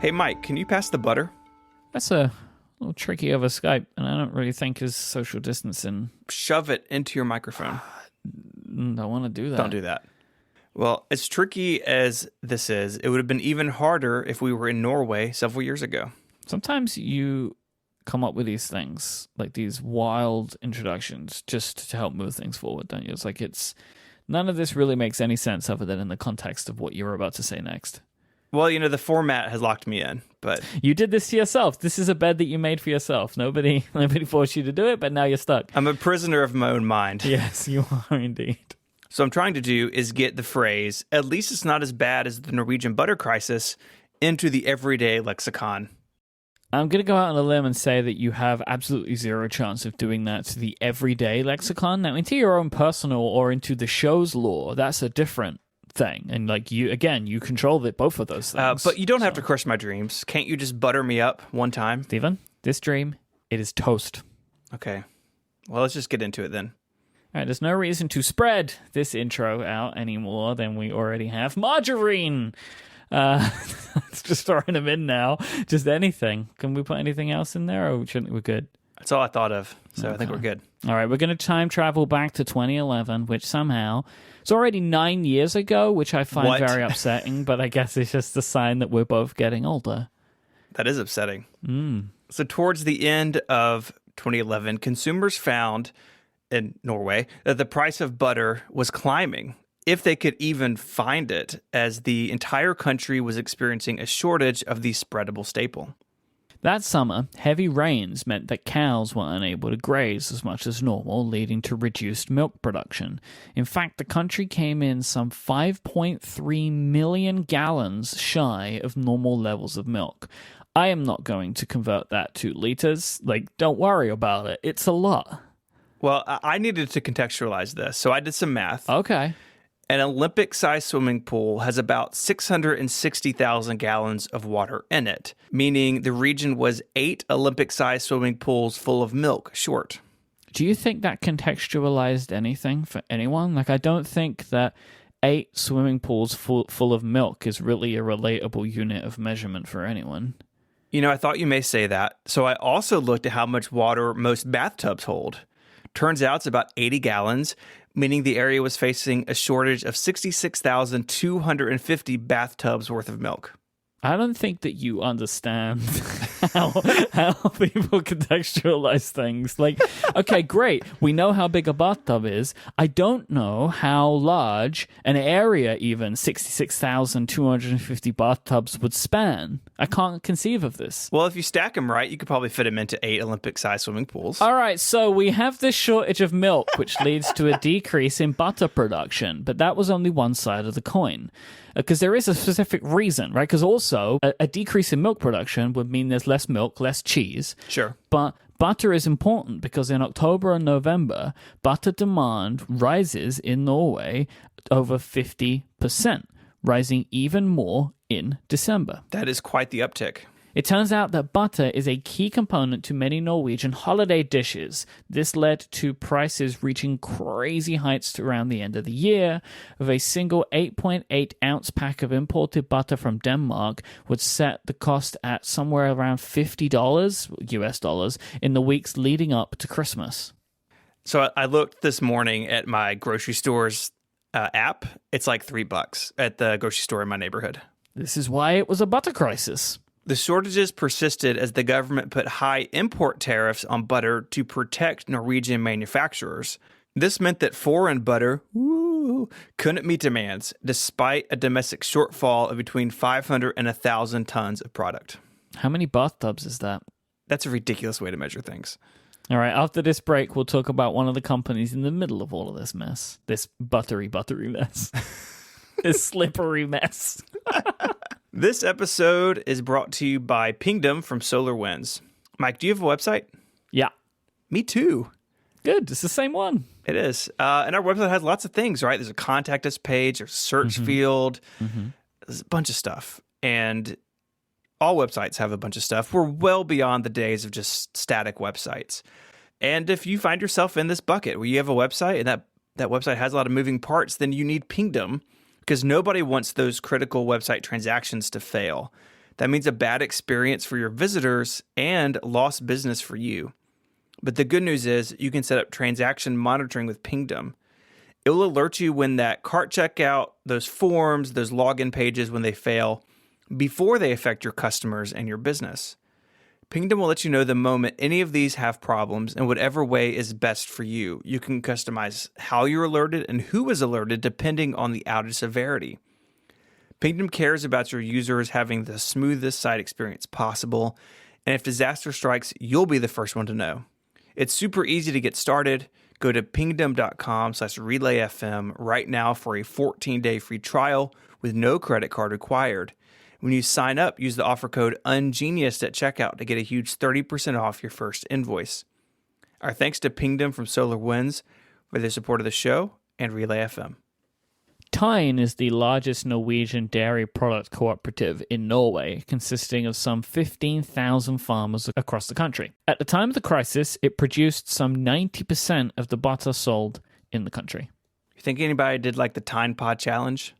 Hey, Mike, can you pass the butter? That's a little tricky over Skype, and I don't really think is social distancing. Shove it into your microphone. Don't want to do that. Don't do that. Well, as tricky as this is, it would have been even harder if we were in Norway several years ago. Sometimes you come up with these things, like these wild introductions, just to help move things forward, don't you? It's none of this really makes any sense other than in the context of what you're about to say next. Well, the format has locked me in, but... You did this to yourself. This is a bed that you made for yourself. Nobody forced you to do it, but now you're stuck. I'm a prisoner of my own mind. Yes, you are indeed. So what I'm trying to do is get the phrase, at least it's not as bad as the Norwegian butter crisis, into the everyday lexicon. I'm going to go out on a limb and say that you have absolutely zero chance of doing that to the everyday lexicon. Now, into your own personal or into the show's lore, that's a different thing. And you control both of those things. But you don't have to crush my dreams. Can't you just butter me up one time? Stephen, this dream, it is toast. Okay. Well, let's just get into it then. All right, there's no reason to spread this intro out any more than we already have. Margarine! Let's just throwing them in now. Just anything. Can we put anything else in there, or shouldn't we? Good? That's all I thought of, so okay. I think we're good. All right, we're going to time travel back to 2011, which somehow... It's already 9 years ago, which I find very upsetting, but I guess it's just a sign that we're both getting older. That is upsetting. So towards the end of 2011, consumers found in Norway that the price of butter was climbing, if they could even find it, as the entire country was experiencing a shortage of the spreadable staple. That summer, heavy rains meant that cows were unable to graze as much as normal, leading to reduced milk production. In fact, the country came in some 5.3 million gallons shy of normal levels of milk. I am not going to convert that to liters. Don't worry about it. It's a lot. Well, I needed to contextualize this, so I did some math. Okay. An Olympic-sized swimming pool has about 660,000 gallons of water in it, meaning the region was 8 Olympic-sized swimming pools full of milk short. Do you think that contextualized anything for anyone? I don't think that 8 swimming pools full of milk is really a relatable unit of measurement for anyone. I thought you may say that, so I also looked at how much water most bathtubs hold. Turns out it's about 80 gallons, meaning the area was facing a shortage of 66,250 bathtubs worth of milk. I don't think that you understand how people contextualize things. Okay, great. We know how big a bathtub is. I don't know how large an area even 66,250 bathtubs would span. I can't conceive of this. Well, if you stack them right, you could probably fit them into 8 Olympic-sized swimming pools. All right, so we have this shortage of milk, which leads to a decrease in butter production. But that was only one side of the coin. Because there is a specific reason, right? Because also a decrease in milk production would mean there's less milk, less cheese. Sure. But butter is important because in October and November, butter demand rises in Norway over 50%, rising even more in December. That is quite the uptick. It turns out that butter is a key component to many Norwegian holiday dishes. This led to prices reaching crazy heights around the end of the year. Of a single 8.8 ounce pack of imported butter from Denmark would set the cost at somewhere around $50 US dollars in the weeks leading up to Christmas. So I looked this morning at my grocery store's app. It's like $3 at the grocery store in my neighborhood. This is why it was a butter crisis. The shortages persisted as the government put high import tariffs on butter to protect Norwegian manufacturers. This meant that foreign butter couldn't meet demands, despite a domestic shortfall of between 500 and 1,000 tons of product. How many bathtubs is that? That's a ridiculous way to measure things. All right, after this break, we'll talk about one of the companies in the middle of all of this mess. This buttery mess. This slippery mess. This episode is brought to you by Pingdom from Solar Winds. Mike, do you have a website? Yeah. Me too. Good. It's the same one. It is. And our website has lots of things, right? There's a contact us page, there's a search field, there's a bunch of stuff. And all websites have a bunch of stuff. We're well beyond the days of just static websites. And if you find yourself in this bucket where you have a website and that website has a lot of moving parts, then you need Pingdom, because nobody wants those critical website transactions to fail. That means a bad experience for your visitors and lost business for you. But the good news is you can set up transaction monitoring with Pingdom. It will alert you when that cart checkout, those forms, those login pages, when they fail, before they affect your customers and your business. Pingdom will let you know the moment any of these have problems in whatever way is best for you. You can customize how you're alerted and who is alerted depending on the outage severity. Pingdom cares about your users having the smoothest site experience possible, and if disaster strikes, you'll be the first one to know. It's super easy to get started. Go to pingdom.com/relayfm right now for a 14-day free trial with no credit card required. When you sign up, use the offer code UNGENIUS at checkout to get a huge 30% off your first invoice. Our thanks to Pingdom from Solar Winds for their support of the show and Relay FM. Tine is the largest Norwegian dairy product cooperative in Norway, consisting of some 15,000 farmers across the country. At the time of the crisis, it produced some 90% of the butter sold in the country. You think anybody did like the Tine Pod Challenge?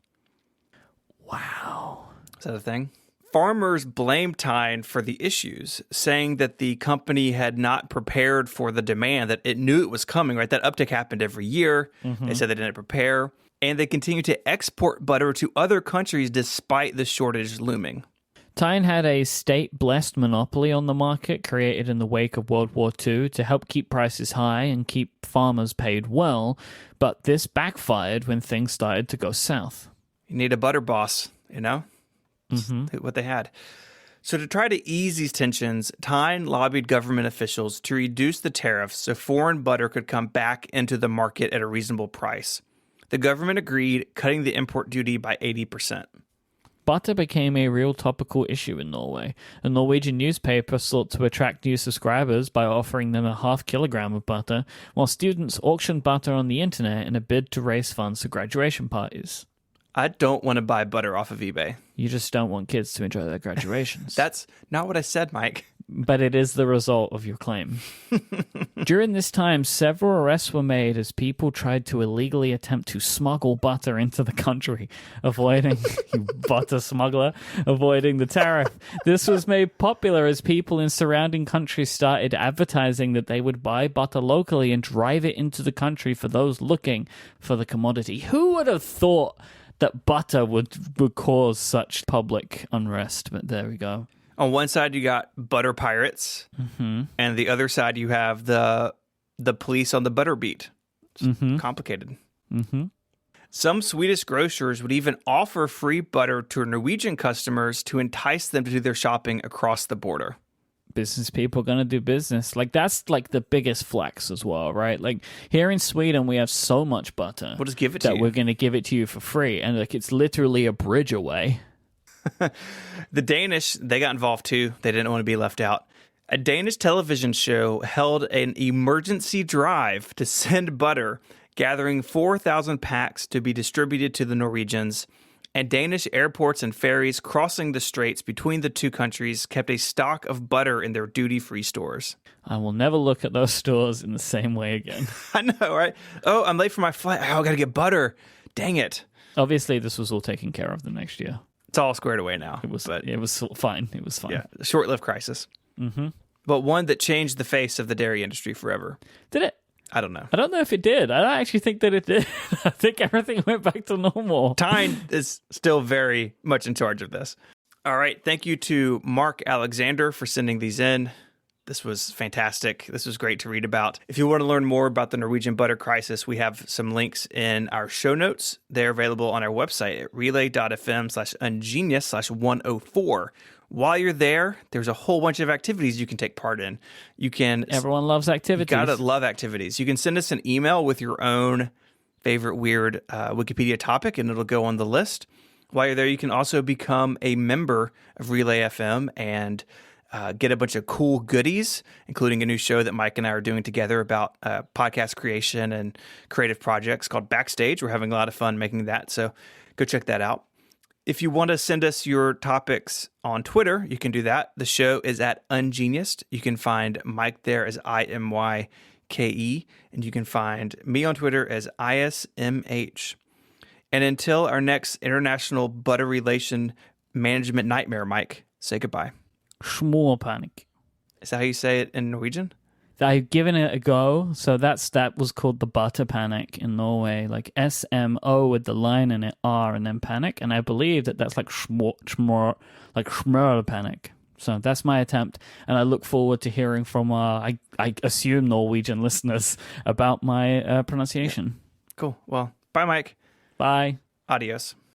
Wow. Is that a thing? Farmers blamed Tine for the issues, saying that the company had not prepared for the demand, that it knew it was coming, right? That uptick happened every year. They said they didn't prepare. And they continue to export butter to other countries despite the shortage looming. Tine had a state-blessed monopoly on the market created in the wake of World War II to help keep prices high and keep farmers paid well, but this backfired when things started to go south. You need a butter boss, you know? What they had. So to try to ease these tensions, Tine lobbied government officials to reduce the tariffs so foreign butter could come back into the market at a reasonable price. The government agreed, cutting the import duty by 80%. Butter became a real topical issue in Norway. A Norwegian newspaper sought to attract new subscribers by offering them a half kilogram of butter, while students auctioned butter on the internet in a bid to raise funds for graduation parties. I don't want to buy butter off of eBay. You just don't want kids to enjoy their graduations. That's not what I said, Mike. But it is the result of your claim. During this time, several arrests were made as people tried to illegally attempt to smuggle butter into the country, avoiding, you butter smuggler, avoiding the tariff. This was made popular as people in surrounding countries started advertising that they would buy butter locally and drive it into the country for those looking for the commodity. Who would have thought that butter would cause such public unrest? But there we go. On one side, you got butter pirates, and the other side, you have the police on the butter beat. It's complicated. Some Swedish grocers would even offer free butter to Norwegian customers to entice them to do their shopping across the border. Business people going to do business. Like, that's like the biggest flex as well, right? Like, here in Sweden, we have so much butter. We'll just give it to you. That we're going to give it to you for free. And like, it's literally a bridge away. The Danish, they got involved too. They didn't want to be left out. A Danish television show held an emergency drive to send butter, gathering 4,000 packs to be distributed to the Norwegians. And Danish airports and ferries crossing the straits between the two countries kept a stock of butter in their duty-free stores. I will never look at those stores in the same way again. I know, right? Oh, I'm late for my flight. Oh, I got to get butter. Dang it. Obviously, this was all taken care of the next year. It's all squared away now. It was fine. It was fine. Yeah, a short-lived crisis. But one that changed the face of the dairy industry forever. Did it? I don't know. I don't know if it did. I don't actually think that it did. I think everything went back to normal. Tine is still very much in charge of this. All right. Thank you to Mark Alexander for sending these in. This was fantastic. This was great to read about. If you want to learn more about the Norwegian butter crisis, we have some links in our show notes. They're available on our website at relay.fm/ungenius/104. While you're there, there's a whole bunch of activities you can take part in. Everyone loves activities. You gotta love activities. You can send us an email with your own favorite weird Wikipedia topic, and it'll go on the list. While you're there, you can also become a member of Relay FM and get a bunch of cool goodies, including a new show that Mike and I are doing together about podcast creation and creative projects called Backstage. We're having a lot of fun making that, so go check that out. If you want to send us your topics on Twitter, you can do that. The show is at Ungeniused. You can find Mike there as IMYKE, and you can find me on Twitter as ISMH. And until our next International Butter Relation Management Nightmare, Mike, say goodbye. Smørpanik. Is that how you say it in Norwegian? I've given it a go. So that was called the butter panic in Norway, like SMO with the line in it, R and then panic. And I believe that's like smørpanik. So that's my attempt, and I look forward to hearing from I assume Norwegian listeners about my pronunciation. Cool. Well, bye, Mike. Bye. Adios.